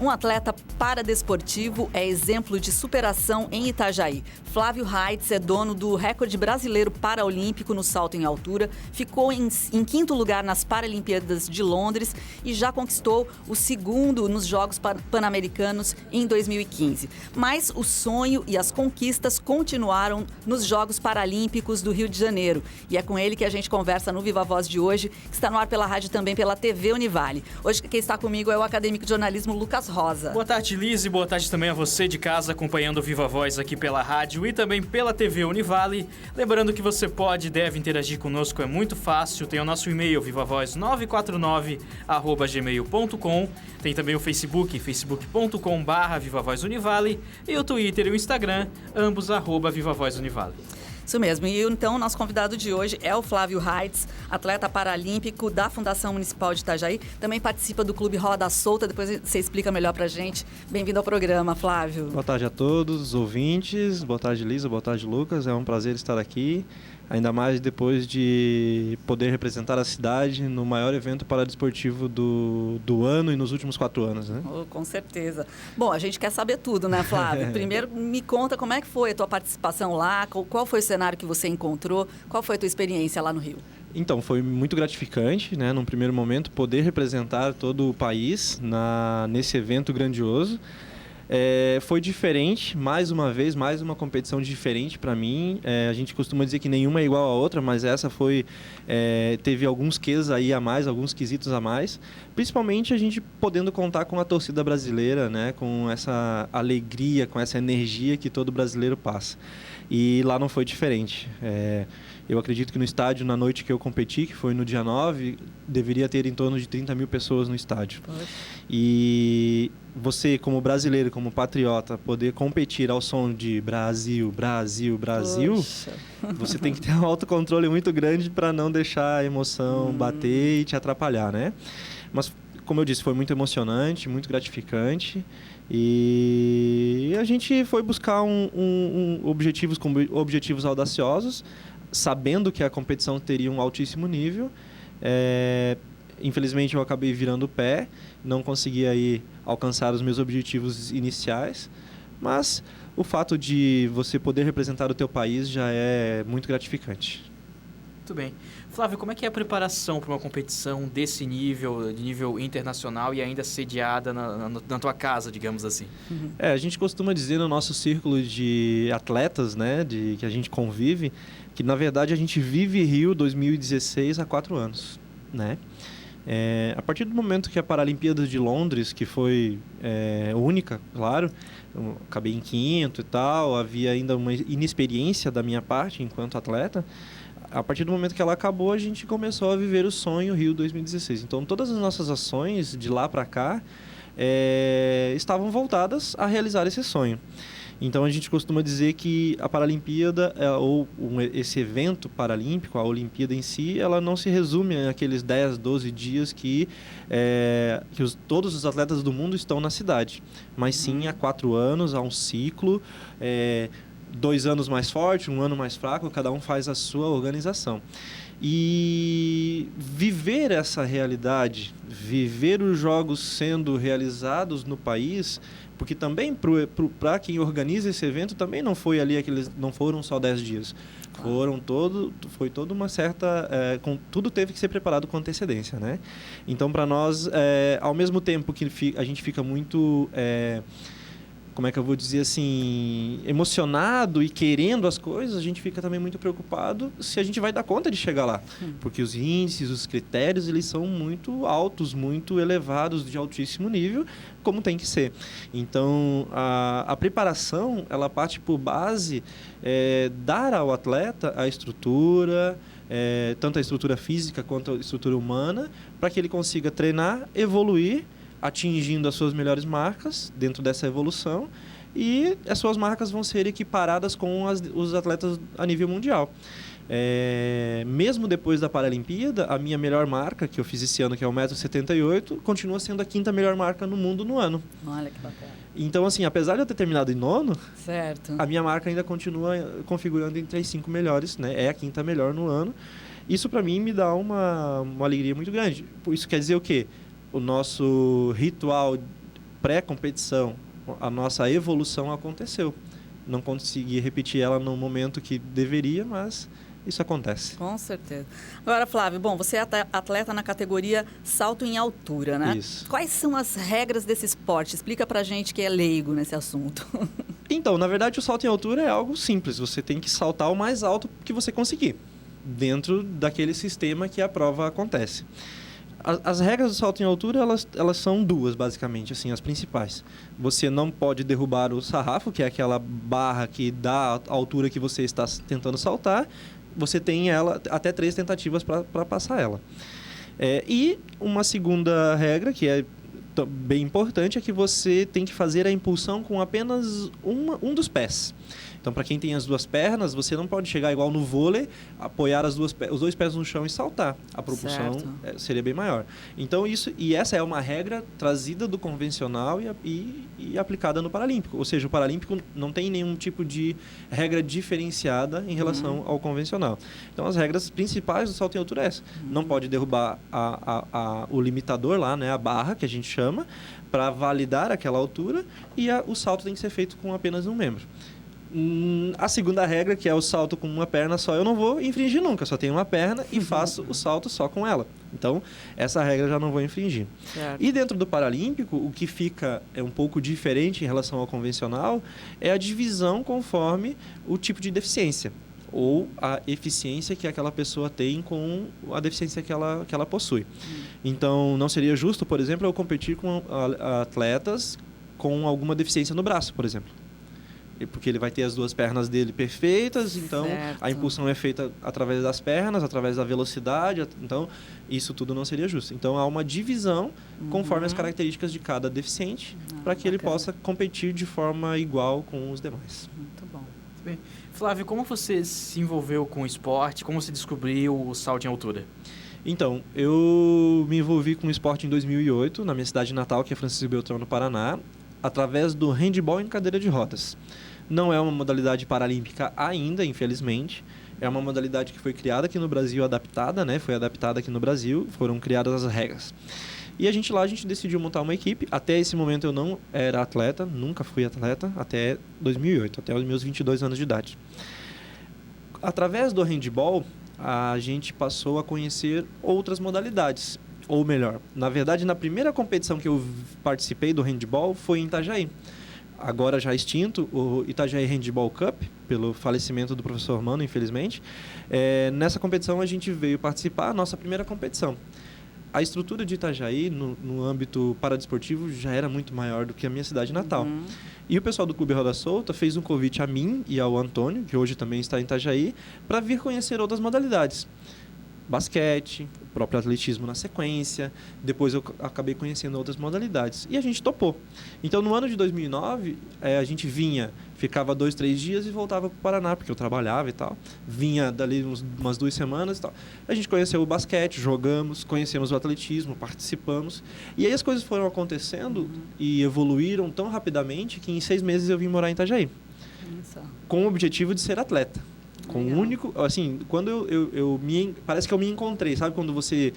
Um atleta paradesportivo é exemplo de superação em Itajaí. Flávio Heitz é dono do recorde brasileiro paraolímpico no salto em altura, ficou em quinto lugar nas Paralimpíadas de Londres e já conquistou o segundo nos Jogos Pan-Americanos em 2015. Mas o sonho e as conquistas continuaram nos Jogos Paralímpicos do Rio de Janeiro. E é com ele que a gente conversa no Viva Voz de hoje, que está no ar pela rádio e também pela TV Univale. Hoje quem está comigo é o acadêmico de jornalismo Lucas Rosa. Boa tarde, Liz, e boa tarde também a você de casa acompanhando o Viva Voz aqui pela rádio e também pela TV Univale. Lembrando que você pode e deve interagir conosco, é muito fácil. Tem o nosso e-mail, vivavoz949@gmail.com. Tem também o Facebook, facebook.com/vivavozunivale e o Twitter e o Instagram, ambos @vivavozunivale. Isso mesmo. E então o nosso convidado de hoje é o Flávio Heitz, atleta paralímpico da Fundação Municipal de Itajaí. Também participa do Clube Roda Solta. Depois você explica melhor pra gente. Bem-vindo ao programa, Flávio. Boa tarde a todos os ouvintes. Boa tarde, Lisa. Boa tarde, Lucas. É um prazer estar aqui. Ainda mais depois de poder representar a cidade no maior evento paradesportivo do ano e nos últimos 4 anos, né? Oh, com certeza. Bom, a gente quer saber tudo, né, Flávio? Primeiro, me conta como é que foi a tua participação lá, qual foi o cenário que você encontrou, qual foi a tua experiência lá no Rio? Então, foi muito gratificante, né, num primeiro momento, poder representar todo o país nesse evento grandioso. Foi diferente, mais uma vez, mais uma competição diferente para mim. A gente costuma dizer que nenhuma é igual à outra, mas essa teve alguns quês aí a mais, alguns quesitos a mais. Principalmente a gente podendo contar com a torcida brasileira, né, com essa alegria, com essa energia que todo brasileiro passa. E lá não foi diferente. Eu acredito que no estádio, na noite que eu competi, que foi no dia 9, deveria ter em torno de 30 mil pessoas no estádio. Poxa. E você, como brasileiro, como patriota, poder competir ao som de Brasil, Brasil, Brasil, Poxa. Você tem que ter um autocontrole muito grande para não deixar a emoção bater e te atrapalhar, né? Mas, como eu disse, foi muito emocionante, muito gratificante. E a gente foi buscar objetivos audaciosos, sabendo que a competição teria um altíssimo nível. Infelizmente eu acabei virando o pé, não consegui aí alcançar os meus objetivos iniciais, mas o fato de você poder representar o teu país já é muito gratificante. Muito bem. Flávio, como é que é a preparação para uma competição desse nível, de nível internacional e ainda sediada na tua casa, digamos assim? A gente costuma dizer no nosso círculo de atletas, né, que a gente convive, que na verdade a gente vive Rio 2016 há 4 anos, né? A partir do momento que a Paralimpíada de Londres, que foi única, claro, eu acabei em quinto e tal, havia ainda uma inexperiência da minha parte enquanto atleta. A partir do momento que ela acabou, a gente começou a viver o sonho Rio 2016. Então, todas as nossas ações de lá para cá estavam voltadas a realizar esse sonho. Então, a gente costuma dizer que a Paralimpíada, esse evento paralímpico, a Olimpíada em si, ela não se resume àqueles 10, 12 dias que todos os atletas do mundo estão na cidade. Mas sim, há 4 anos, há um ciclo, 2 anos mais forte, 1 ano mais fraco, cada um faz a sua organização. E viver essa realidade, viver os jogos sendo realizados no país, porque também para quem organiza esse evento também não foi ali não foram só 10 dias. Foi toda uma certa... tudo teve que ser preparado com antecedência, né? Então, para nós, ao mesmo tempo que a gente fica muito... como é que eu vou dizer assim, emocionado e querendo as coisas, a gente fica também muito preocupado se a gente vai dar conta de chegar lá. Porque os índices, os critérios, eles são muito altos, muito elevados, de altíssimo nível, como tem que ser. Então, a preparação, ela parte por base, dar ao atleta a estrutura, tanto a estrutura física quanto a estrutura humana, para que ele consiga treinar, evoluir, atingindo as suas melhores marcas dentro dessa evolução, e as suas marcas vão ser equiparadas com os atletas a nível mundial. Mesmo depois da Paralimpíada, a minha melhor marca, que eu fiz esse ano, que é o 1,78 m, continua sendo a 5ª melhor marca no mundo no ano. Olha que bacana. Então, assim, apesar de eu ter terminado em 9º, certo, a minha marca ainda continua configurando entre as 5 melhores, né? É a 5ª melhor no ano. Isso, para mim, me dá uma alegria muito grande. Isso quer dizer o quê? O nosso ritual pré-competição, a nossa evolução aconteceu. Não consegui repetir ela no momento que deveria, mas isso acontece. Com certeza. Agora, Flávio, bom, você é atleta na categoria salto em altura, né? Isso. Quais são as regras desse esporte? Explica pra gente que é leigo nesse assunto. Então, na verdade, o salto em altura é algo simples. Você tem que saltar o mais alto que você conseguir, dentro daquele sistema que a prova acontece. As regras do salto em altura, elas são duas, basicamente, assim, as principais. Você não pode derrubar o sarrafo, que é aquela barra que dá a altura que você está tentando saltar. Você tem ela até 3 tentativas para passar ela. E uma segunda regra, que é bem importante, é que você tem que fazer a impulsão com apenas um dos pés. Então, para quem tem as 2 pernas, você não pode chegar igual no vôlei, apoiar os 2 pés no chão e saltar. A propulsão seria bem maior. Então, essa é uma regra trazida do convencional e aplicada no Paralímpico. Ou seja, o Paralímpico não tem nenhum tipo de regra diferenciada em relação ao convencional. Então, as regras principais do salto em altura é essa. Não pode derrubar o limitador lá, né, a barra, que a gente chama, para validar aquela altura, e o salto tem que ser feito com apenas um membro. A segunda regra, que é o salto com uma perna só, eu não vou infringir nunca. Só tenho uma perna e faço o salto só com ela. Então, essa regra eu já não vou infringir. Certo. E dentro do Paralímpico, o que fica um pouco diferente em relação ao convencional é a divisão conforme o tipo de deficiência ou a eficiência que aquela pessoa tem com a deficiência que ela possui. Então, não seria justo, por exemplo, eu competir com atletas com alguma deficiência no braço, por exemplo. Porque ele vai ter as 2 pernas dele perfeitas, então a impulsão é feita através das pernas, através da velocidade, então isso tudo não seria justo. Então há uma divisão conforme as características de cada deficiente para que ele possa competir de forma igual com os demais. Muito bom. Muito bem. Flávio, como você se envolveu com o esporte? Como você descobriu o salto em altura? Então, eu me envolvi com o esporte em 2008, na minha cidade natal, que é Francisco Beltrão, no Paraná, através do handebol em cadeira de rodas. Não é uma modalidade paralímpica ainda, infelizmente. É uma modalidade que foi criada aqui no Brasil, adaptada, né? Foi adaptada aqui no Brasil, foram criadas as regras. E a gente decidiu montar uma equipe. Até esse momento eu não era atleta, nunca fui atleta, até 2008, até os meus 22 anos de idade. Através do handebol, a gente passou a conhecer outras modalidades. Ou melhor, na verdade, na primeira competição que eu participei do handebol foi em Itajaí. Agora já extinto, o Itajaí Handball Cup, pelo falecimento do professor Mano, infelizmente. Nessa competição a gente veio participar, nossa primeira competição. A estrutura de Itajaí, no âmbito paradesportivo, já era muito maior do que a minha cidade natal. E o pessoal do Clube Roda Solta fez um convite a mim e ao Antônio, que hoje também está em Itajaí, para vir conhecer outras modalidades. Basquete, o próprio atletismo na sequência. Depois eu acabei conhecendo outras modalidades. E a gente topou. Então, no ano de 2009, a gente ficava 2, 3 dias e voltava para o Paraná, porque eu trabalhava e tal. Vinha dali umas 2 semanas e tal. A gente conheceu o basquete, jogamos, conhecemos o atletismo, participamos. E aí as coisas foram acontecendo e evoluíram tão rapidamente que em 6 meses eu vim morar em Itajaí. Com o objetivo de ser atleta. Com o único, assim, quando parece que eu me encontrei, sabe? Quando você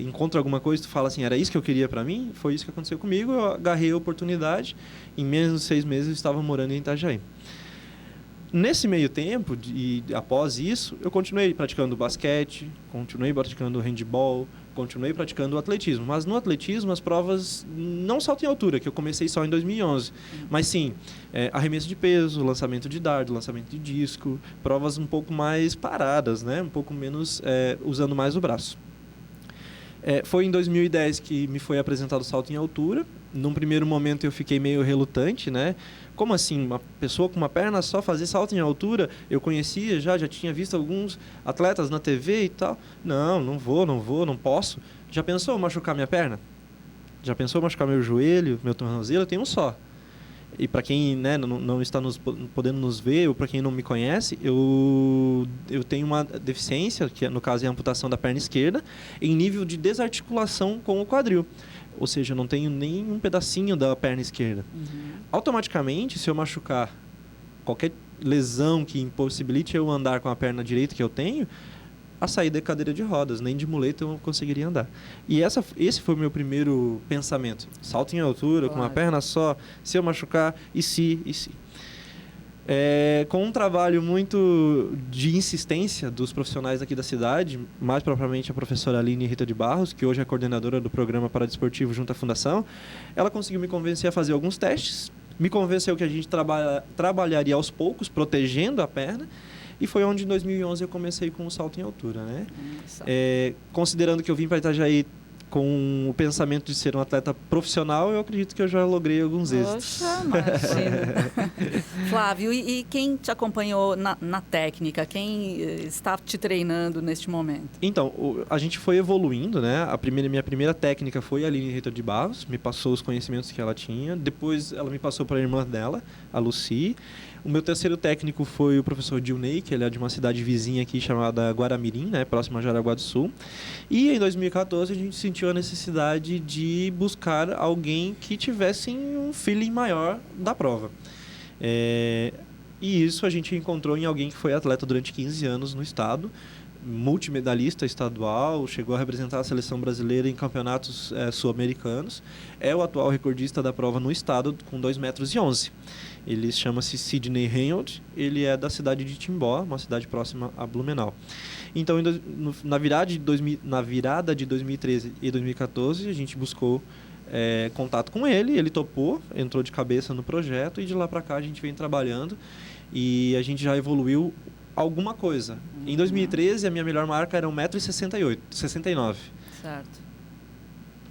encontra alguma coisa e tu fala assim, era isso que eu queria pra mim? Foi isso que aconteceu comigo, eu agarrei a oportunidade, em menos de 6 meses eu estava morando em Itajaí. Nesse meio tempo, após isso, eu continuei praticando basquete, continuei praticando handball, continuei praticando o atletismo. Mas no atletismo, as provas não salto em altura, que eu comecei só em 2011. Mas sim, arremesso de peso, lançamento de dardo, lançamento de disco, provas um pouco mais paradas, né? Um pouco menos usando mais o braço. Foi em 2010 que me foi apresentado o salto em altura. Num primeiro momento eu fiquei meio relutante, né? Como assim, uma pessoa com uma perna só fazer salto em altura? Eu conhecia já tinha visto alguns atletas na TV e tal. Não vou, não posso. Já pensou machucar minha perna? Já pensou machucar meu joelho, meu tornozelo? Eu tenho um só. E para quem, né, não está podendo nos ver, ou para quem não me conhece, eu tenho uma deficiência, que no caso é a amputação da perna esquerda, em nível de desarticulação com o quadril. Ou seja, eu não tenho nem um pedacinho da perna esquerda. Automaticamente, se eu machucar qualquer lesão que impossibilite eu andar com a perna direita que eu tenho, a sair da cadeira de rodas, nem de muleta eu conseguiria andar. E esse foi o meu primeiro pensamento. Salto em altura, com uma perna só, se eu machucar, e se? Com um trabalho muito de insistência dos profissionais aqui da cidade, mais propriamente a professora Aline Rita de Barros, que hoje é coordenadora do programa paradesportivo junto à Fundação, ela conseguiu me convencer a fazer alguns testes, me convenceu que a gente trabalharia aos poucos, protegendo a perna, e foi onde em 2011 eu comecei com o salto em altura, né? Considerando que eu vim para Itajaí com o pensamento de ser um atleta profissional, eu acredito que eu já logrei alguns êxitos. Poxa, imagina. Flávio, e quem te acompanhou na técnica? Quem está te treinando neste momento? Então, a gente foi evoluindo, né? Minha primeira técnica foi a Aline Rita de Barros, me passou os conhecimentos que ela tinha. Depois, ela me passou para a irmã dela, a Lucy. O meu terceiro técnico foi o professor Dilney, que ele é de uma cidade vizinha aqui chamada Guaramirim, né, próxima a Jaraguá do Sul. E em 2014 a gente sentiu a necessidade de buscar alguém que tivesse um feeling maior da prova. E isso a gente encontrou em alguém que foi atleta durante 15 anos no estado, multimedalista estadual, chegou a representar a seleção brasileira em campeonatos sul-americanos. É o atual recordista da prova no estado, com 2,11 metros. Ele chama-se Sidney Reynolds, ele é da cidade de Timbó, uma cidade próxima a Blumenau. Então, na virada de 2013 e 2014, a gente buscou contato com ele, ele topou, entrou de cabeça no projeto, e de lá para cá a gente vem trabalhando e a gente já evoluiu alguma coisa. Em 2013, a minha melhor marca era 1,69 m. Certo.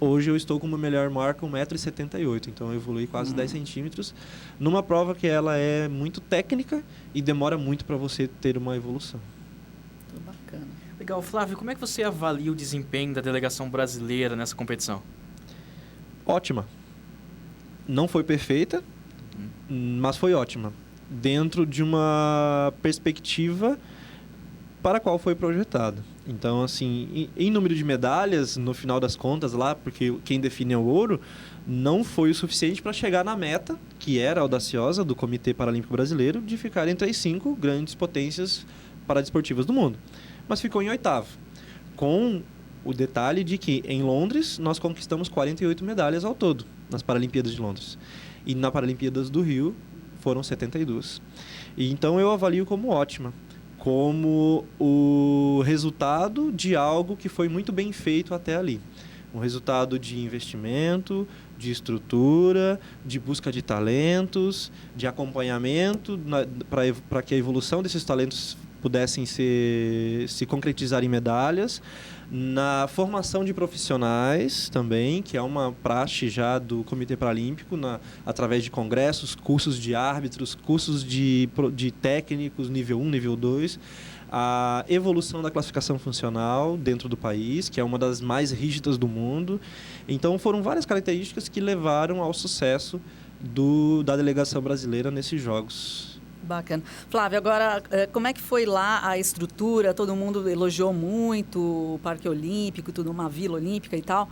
Hoje eu estou com uma melhor marca 1,78 m, então eu evolui quase 10 centímetros, numa prova que ela é muito técnica e demora muito para você ter uma evolução. Tudo bacana. Legal. Flávio, como é que você avalia o desempenho da delegação brasileira nessa competição? Ótima. Não foi perfeita, mas foi ótima. Dentro de uma perspectiva para a qual foi projetada. Então, assim, em número de medalhas, no final das contas lá, porque quem define é o ouro, não foi o suficiente para chegar na meta, que era audaciosa, do Comitê Paralímpico Brasileiro, de ficar entre as 5 grandes potências paradesportivas do mundo. Mas ficou em 8º, com o detalhe de que em Londres nós conquistamos 48 medalhas ao todo, nas Paralimpíadas de Londres. E na Paralimpíadas do Rio foram 72. E então eu avalio como ótima, como o resultado de algo que foi muito bem feito até ali. Um resultado de investimento, de estrutura, de busca de talentos, de acompanhamento para que a evolução desses talentos pudessem se concretizar em medalhas, na formação de profissionais também, que é uma praxe já do Comitê Paralímpico, através de congressos, cursos de árbitros, cursos de técnicos, nível 1, nível 2, a evolução da classificação funcional dentro do país, que é uma das mais rígidas do mundo. Então, foram várias características que levaram ao sucesso da delegação brasileira nesses Jogos. Bacana. Flávio, agora, como é que foi lá a estrutura? Todo mundo elogiou muito o Parque Olímpico, tudo, uma vila olímpica e tal.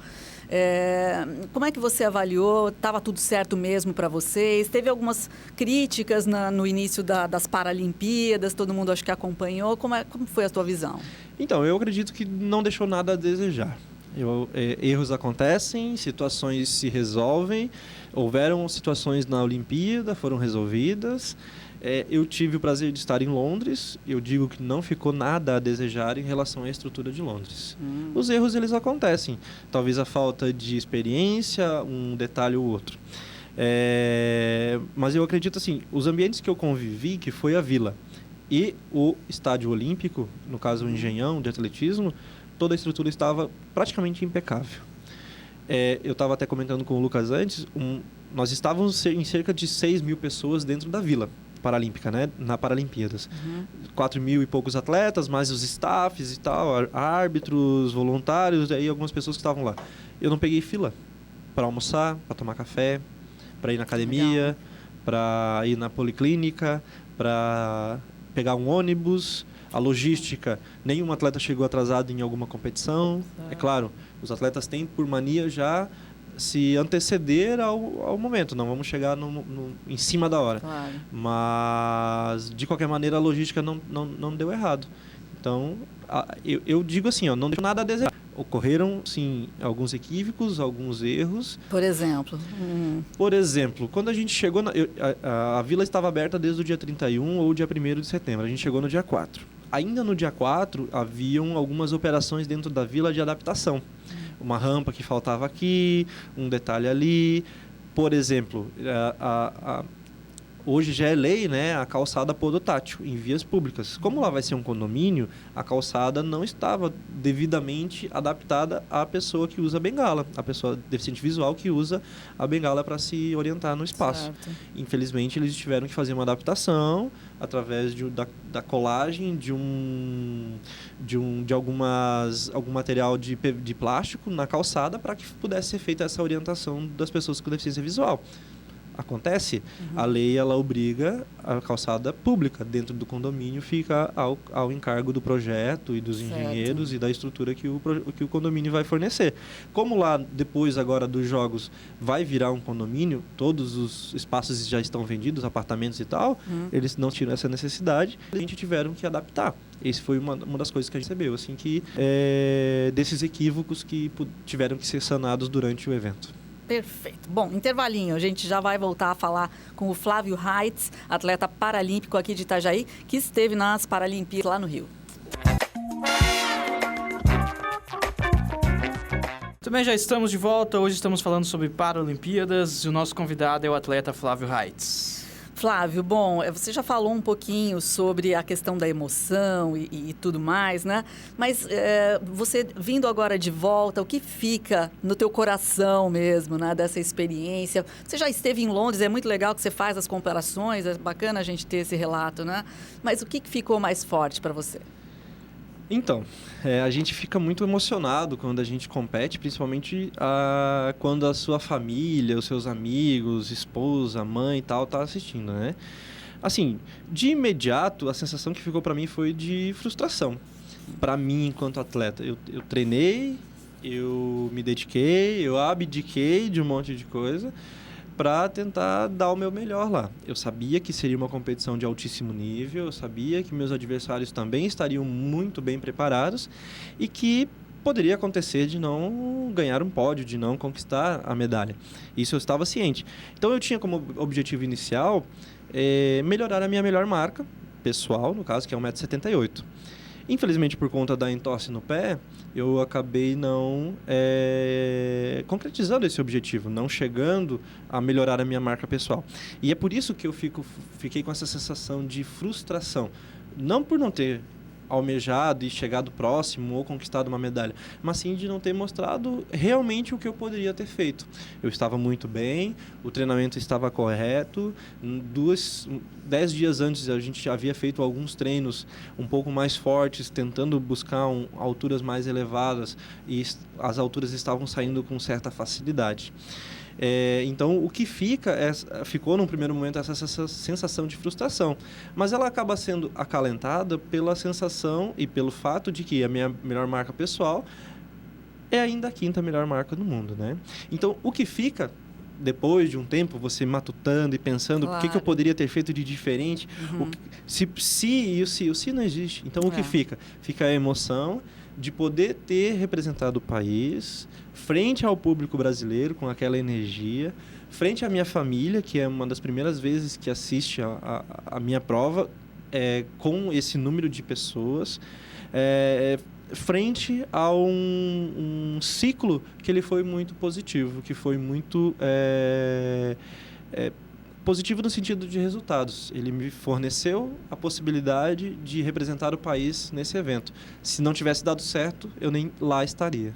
Como é que você avaliou? Estava tudo certo mesmo para vocês? Teve algumas críticas no início das Paralimpíadas, todo mundo acho que acompanhou. Como foi a tua visão? Então, eu acredito que não deixou nada a desejar. Erros acontecem, situações se resolvem, houveram situações na Olimpíada, foram resolvidas. Eu tive o prazer de estar em Londres, eu digo que não ficou nada a desejar em relação à estrutura de Londres. Os erros, eles acontecem, talvez a falta de experiência, um detalhe ou outro. Mas eu acredito assim, os ambientes que eu convivi, que foi a Vila e o Estádio Olímpico, no caso o Engenhão de atletismo, toda a estrutura estava praticamente impecável. Eu estava até comentando com o Lucas antes, nós estávamos em cerca de 6 mil pessoas dentro da Vila Paralímpica, né? Na Paralimpíadas. 4 mil e poucos atletas, mais os staffs e tal, árbitros, voluntários, e aí algumas pessoas que estavam lá. Eu não peguei fila para almoçar, para tomar café, para ir na academia, para ir na policlínica, para pegar um ônibus. A logística, nenhum atleta chegou atrasado em alguma competição. É claro, os atletas têm por mania já se anteceder ao momento, não vamos chegar em cima da hora. Claro. Mas, de qualquer maneira, a logística não deu errado. Então, Eu digo assim, não deixou nada a desejar. Ocorreram, sim, alguns equívocos, alguns erros. Por exemplo? Por exemplo, quando a gente chegou... A vila estava aberta desde o dia 31 ou dia 1º de setembro. A gente chegou no dia 4. Ainda no dia 4, haviam algumas operações dentro da vila de adaptação. Uma rampa que faltava aqui, um detalhe ali. Por exemplo, hoje já é lei, né, a calçada podotátil em vias públicas. Como lá vai ser um condomínio, a calçada não estava devidamente adaptada à pessoa que usa a bengala, a pessoa deficiente visual que usa a bengala para se orientar no espaço. Certo. Infelizmente, eles tiveram que fazer uma adaptação através da colagem de algum material de plástico na calçada para que pudesse ser feita essa orientação das pessoas com deficiência visual. Acontece, a lei ela obriga a calçada pública dentro do condomínio, fica ao encargo do projeto e dos engenheiros e da estrutura que o condomínio vai fornecer. Como lá, depois agora dos jogos, vai virar um condomínio, todos os espaços já estão vendidos, apartamentos e tal, eles não tiram essa necessidade, a gente tiveram que adaptar. Esse foi uma das coisas que a gente recebeu, assim, desses equívocos que tiveram que ser sanados durante o evento. Perfeito. Bom, intervalinho, a gente já vai voltar a falar com o Flávio Heitz, atleta paralímpico aqui de Itajaí, que esteve nas Paralimpíadas lá no Rio. Também já estamos de volta, hoje estamos falando sobre Paralimpíadas e o nosso convidado é o atleta Flávio Heitz. Flávio, bom, você já falou um pouquinho sobre a questão da emoção e tudo mais, né? Mas você vindo agora de volta, o que fica no teu coração mesmo, né? Dessa experiência? Você já esteve em Londres, é muito legal que você faz as comparações, é bacana a gente ter esse relato, né? Mas o que ficou mais forte para você? Então, a gente fica muito emocionado quando a gente compete, principalmente quando a sua família, os seus amigos, esposa, mãe e tal, tá assistindo, né? Assim, de imediato, a sensação que ficou para mim foi de frustração. Para mim, enquanto atleta, eu treinei, eu me dediquei, eu abdiquei de um monte de coisa para tentar dar o meu melhor lá. Eu sabia que seria uma competição de altíssimo nível, eu sabia que meus adversários também estariam muito bem preparados e que poderia acontecer de não ganhar um pódio, de não conquistar a medalha. Isso eu estava ciente. Então eu tinha como objetivo inicial melhorar a minha melhor marca pessoal, no caso, que é 1,78 m. Infelizmente, por conta da entorse no pé, eu acabei não concretizando esse objetivo, não chegando a melhorar a minha marca pessoal. E é por isso que eu fiquei com essa sensação de frustração. Não por não ter almejado e chegado próximo ou conquistado uma medalha, mas sim de não ter mostrado realmente o que eu poderia ter feito. Eu estava muito bem, o treinamento estava correto, 10 dias antes a gente havia feito alguns treinos um pouco mais fortes, tentando buscar alturas mais elevadas e as alturas estavam saindo com certa facilidade. Então, o que ficou num primeiro momento essa sensação de frustração, mas ela acaba sendo acalentada pela sensação e pelo fato de que a minha melhor marca pessoal é ainda a 5ª melhor marca do mundo, né? Então, o que fica depois de um tempo, você matutando e pensando o que eu poderia ter feito de diferente, o se não existe. Então, o que fica? Fica a emoção de poder ter representado o país frente ao público brasileiro com aquela energia, frente à minha família, que é uma das primeiras vezes que assiste a minha prova, com esse número de pessoas, frente a um ciclo que ele foi muito positivo, que foi muito positivo no sentido de resultados. Ele me forneceu a possibilidade de representar o país nesse evento. Se não tivesse dado certo, eu nem lá estaria.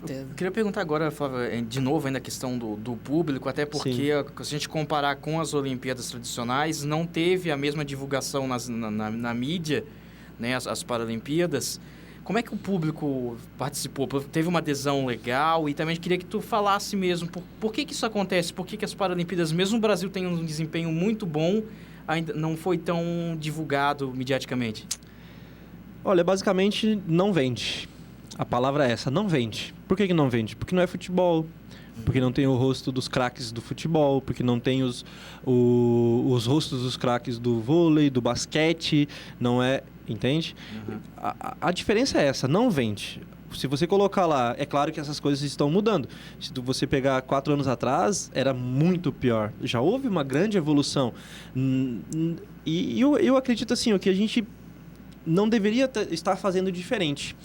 Eu queria perguntar agora, Flávio, de novo ainda a questão do público, até porque se a gente comparar com as Olimpíadas tradicionais, não teve a mesma divulgação na mídia, né, as Paralimpíadas. Como é que o público participou? Teve uma adesão legal? E também queria que tu falasse mesmo por que isso acontece? Por que as Paralimpíadas, mesmo o Brasil tem um desempenho muito bom, ainda não foi tão divulgado mediaticamente? Olha, basicamente não vende. A palavra é essa, não vende. Por que não vende? Porque não é futebol, porque não tem o rosto dos craques do futebol, porque não tem os rostos dos craques do vôlei, do basquete, não é... Entende? A diferença é essa, não vende. Se você colocar lá, é claro que essas coisas estão mudando. Se você pegar 4 anos atrás, era muito pior. Já houve uma grande evolução. E eu acredito assim, o que a gente não deveria estar fazendo diferente.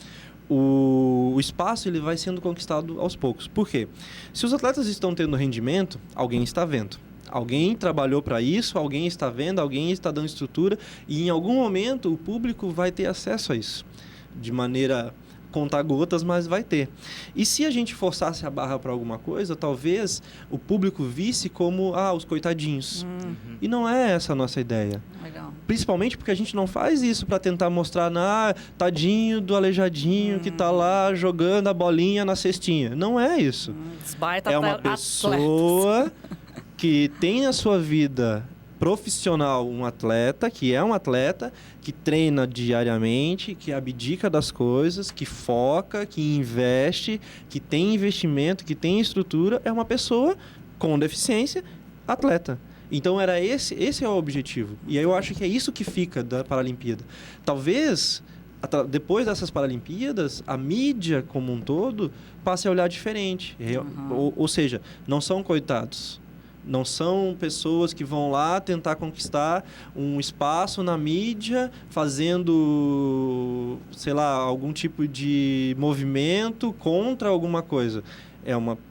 O espaço ele vai sendo conquistado aos poucos. Por quê? Se os atletas estão tendo rendimento, alguém está vendo. Alguém trabalhou para isso, alguém está vendo, alguém está dando estrutura e em algum momento o público vai ter acesso a isso. De maneira conta-gotas, mas vai ter. E se a gente forçasse a barra para alguma coisa, talvez o público visse como, os coitadinhos. E não é essa a nossa ideia. Legal. Principalmente porque a gente não faz isso para tentar mostrar, tadinho do aleijadinho que está lá jogando a bolinha na cestinha. Não é isso. É uma pessoa que tem na sua vida profissional um atleta, que é um atleta, que treina diariamente, que abdica das coisas, que foca, que investe, que tem investimento, que tem estrutura, é uma pessoa com deficiência, atleta. Então, esse é o objetivo. E aí eu acho que é isso que fica da Paralimpíada. Talvez, depois dessas Paralimpíadas, a mídia como um todo passe a olhar diferente. Ou seja, não são coitados. Não são pessoas que vão lá tentar conquistar um espaço na mídia, fazendo, sei lá, algum tipo de movimento contra alguma coisa.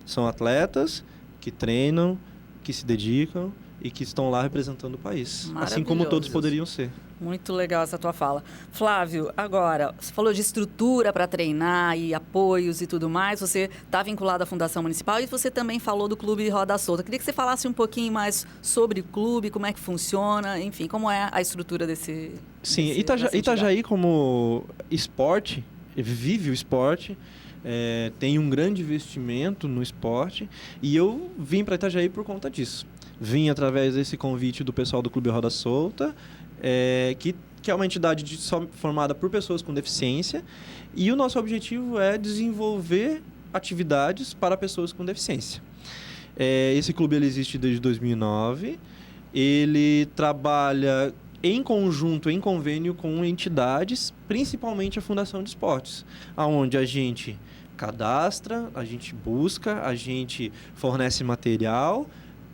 São atletas que treinam, que se dedicam e que estão lá representando o país. Assim como todos poderiam ser. Muito legal essa tua fala. Flávio, agora, você falou de estrutura para treinar e apoios e tudo mais. Você está vinculado à Fundação Municipal e você também falou do Clube Roda Solta. Queria que você falasse um pouquinho mais sobre o clube, como é que funciona, enfim, como é a estrutura desse... Sim, Itajaí como esporte, vive o esporte, tem um grande investimento no esporte e eu vim para Itajaí por conta disso. Vim através desse convite do pessoal do Clube Roda Solta, que é uma entidade formada por pessoas com deficiência e o nosso objetivo é desenvolver atividades para pessoas com deficiência. Esse clube ele existe desde 2009, ele trabalha em conjunto, em convênio com entidades, principalmente a Fundação de Esportes, onde a gente cadastra, a gente busca, a gente fornece material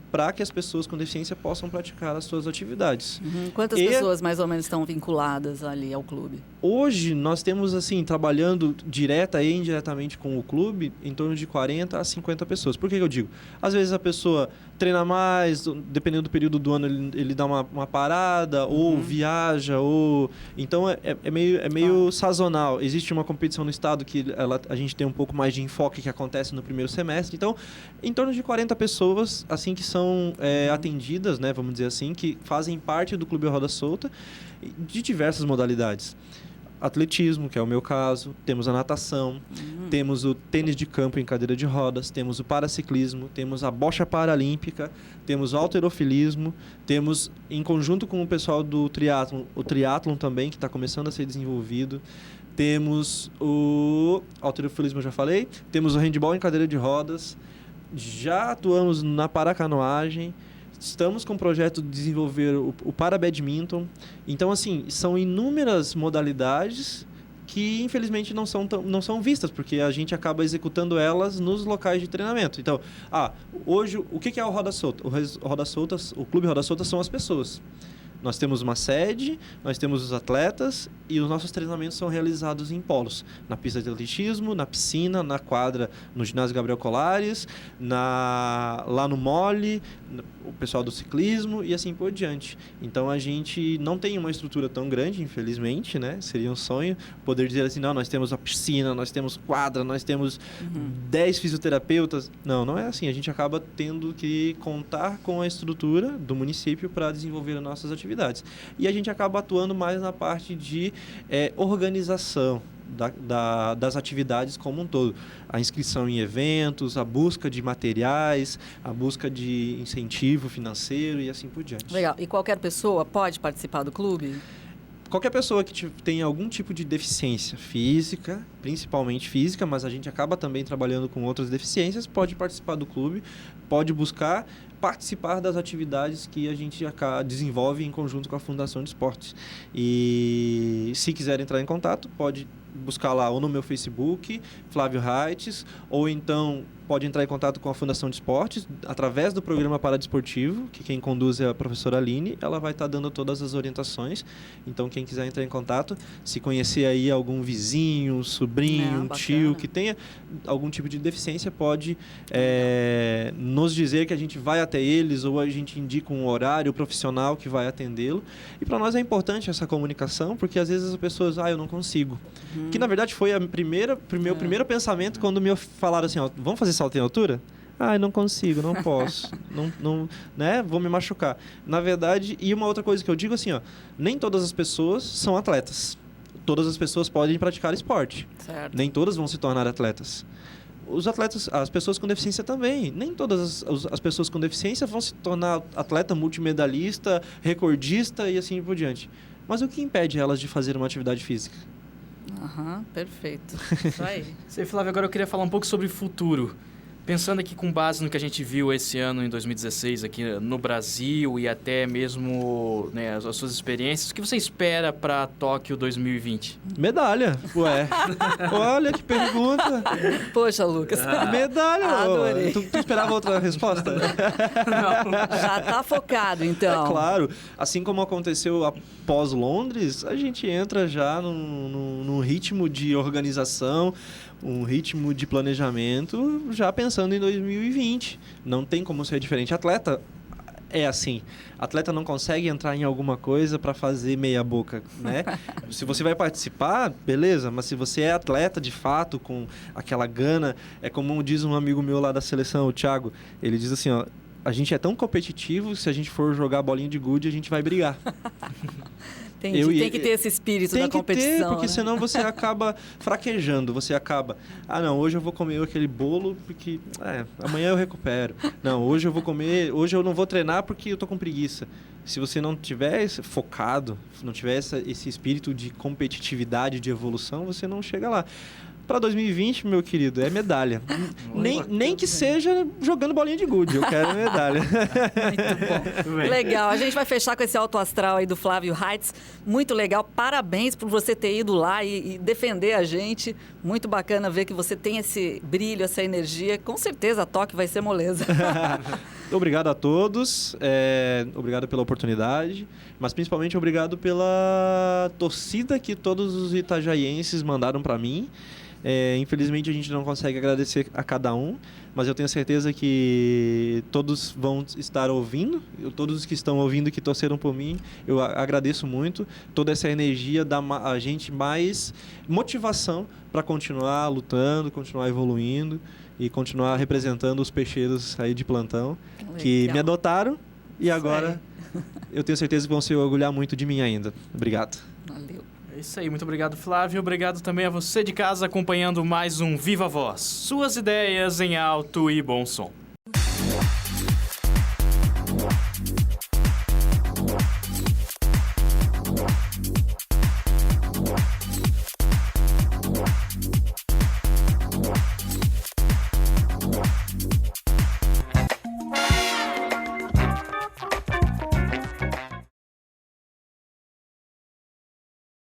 para que as pessoas com deficiência possam praticar as suas atividades. Quantas pessoas mais ou menos estão vinculadas ali ao clube? Hoje nós temos, assim, trabalhando direta e indiretamente com o clube, em torno de 40 a 50 pessoas. Por que eu digo? Às vezes a pessoa treina mais, dependendo do período do ano ele dá uma parada, ou viaja, ou... Então é meio sazonal. Existe uma competição no estado que a gente tem um pouco mais de enfoque que acontece no primeiro semestre. Então, em torno de 40 pessoas, assim, que são atendidas, né, vamos dizer assim, que fazem parte do Clube Roda Solta, de diversas modalidades. Atletismo, que é o meu caso, temos a natação, temos o tênis de campo em cadeira de rodas, temos o paraciclismo, temos a bocha paralímpica, temos o halterofilismo, temos, em conjunto com o pessoal do triatlon, o triatlon também, que está começando a ser desenvolvido, temos o halterofilismo, eu já falei, temos o handball em cadeira de rodas, já atuamos na paracanoagem, estamos com o projeto de desenvolver o para-badminton. Então, assim, são inúmeras modalidades que, infelizmente, não são vistas, porque a gente acaba executando elas nos locais de treinamento. Então, hoje, o que é o Roda Solta? O Clube Roda Solta são as pessoas. Nós temos uma sede, nós temos os atletas e os nossos treinamentos são realizados em polos. Na pista de atletismo, na piscina, na quadra, no ginásio Gabriel Colares, lá no Mole, o pessoal do ciclismo e assim por diante. Então, a gente não tem uma estrutura tão grande, infelizmente, né? Seria um sonho poder dizer assim, não, nós temos a piscina, nós temos quadra, nós temos 10 fisioterapeutas. Não é assim. A gente acaba tendo que contar com a estrutura do município para desenvolver as nossas atividades. E a gente acaba atuando mais na parte de organização das atividades como um todo. A inscrição em eventos, a busca de materiais, a busca de incentivo financeiro e assim por diante. Legal. E qualquer pessoa pode participar do clube? qualquer pessoa que tem algum tipo de deficiência física, principalmente física, mas a gente acaba também trabalhando com outras deficiências, pode participar do clube, pode buscar participar das atividades que a gente desenvolve em conjunto com a Fundação de Esportes. E se quiser entrar em contato, pode buscar lá ou no meu Facebook, Flávio Heights, ou então pode entrar em contato com a Fundação de Esportes através do programa paradesportivo, que quem conduz é a professora Aline. Ela vai estar dando todas as orientações. Então, quem quiser entrar em contato, se conhecer aí algum vizinho, sobrinho, um tio que tenha algum tipo de deficiência, pode nos dizer que a gente vai até eles, ou a gente indica um horário profissional que vai atendê-lo. E para nós é importante essa comunicação, porque às vezes as pessoas, eu não consigo. Que na verdade foi meu primeiro pensamento quando me falaram assim, vamos fazer salto em altura? Eu não consigo, não posso, não, né? Vou me machucar. Na verdade, e uma outra coisa que eu digo assim, nem todas as pessoas são atletas. Todas as pessoas podem praticar esporte. Certo. Nem todas vão se tornar atletas. Os atletas, as pessoas com deficiência também. Nem todas as pessoas com deficiência vão se tornar atleta multimedalista, recordista e assim por diante. Mas o que impede elas de fazer uma atividade física? Perfeito. Isso aí. Sei, Flávio, agora eu queria falar um pouco sobre futuro. Pensando aqui com base no que a gente viu esse ano, em 2016, aqui no Brasil e até mesmo as suas experiências, o que você espera para Tóquio 2020? Medalha, ué. Olha que pergunta. Poxa, Lucas. Medalha. Adorei. Tu esperava outra resposta? Não. Já tá focado, então. É claro. Assim como aconteceu após Londres, a gente entra já num ritmo de organização, um ritmo de planejamento, já pensando em 2020. Não tem como ser diferente. Atleta é assim. Atleta não consegue entrar em alguma coisa para fazer meia boca, né? Se você vai participar, beleza. Mas se você é atleta de fato, com aquela gana, é como diz um amigo meu lá da seleção, o Thiago. Ele diz assim, a gente é tão competitivo, se a gente for jogar bolinha de gude, a gente vai brigar. Entendi. Tem que ter esse espírito da competição. Tem que ter, porque senão você acaba fraquejando, você acaba... hoje eu vou comer aquele bolo porque... amanhã eu recupero. Não, hoje eu não vou treinar porque eu tô com preguiça. Se você não tiver focado, não tiver esse espírito de competitividade, de evolução, você não chega lá. Para 2020, meu querido, é medalha. Nem que seja jogando bolinha de gude, eu quero medalha. Muito bom. Legal, a gente vai fechar com esse alto astral aí do Flávio Heights. Muito legal, parabéns por você ter ido lá e defender a gente. Muito bacana ver que você tem esse brilho, essa energia. Com certeza a Tóquio vai ser moleza. Obrigado a todos, obrigado pela oportunidade, mas principalmente obrigado pela torcida que todos os itajaienses mandaram para mim. Infelizmente a gente não consegue agradecer a cada um, mas eu tenho certeza que todos vão estar ouvindo, todos os que estão ouvindo que torceram por mim, eu agradeço muito. Toda essa energia dá a gente mais motivação para continuar lutando, continuar evoluindo e continuar representando os peixeiros aí de plantão. Legal. Que me adotaram e agora eu tenho certeza que vão se orgulhar muito de mim ainda. Obrigado. Valeu. É isso aí, muito obrigado, Flávio. Obrigado também a você de casa acompanhando mais um Viva Voz. Suas ideias em alto e bom som.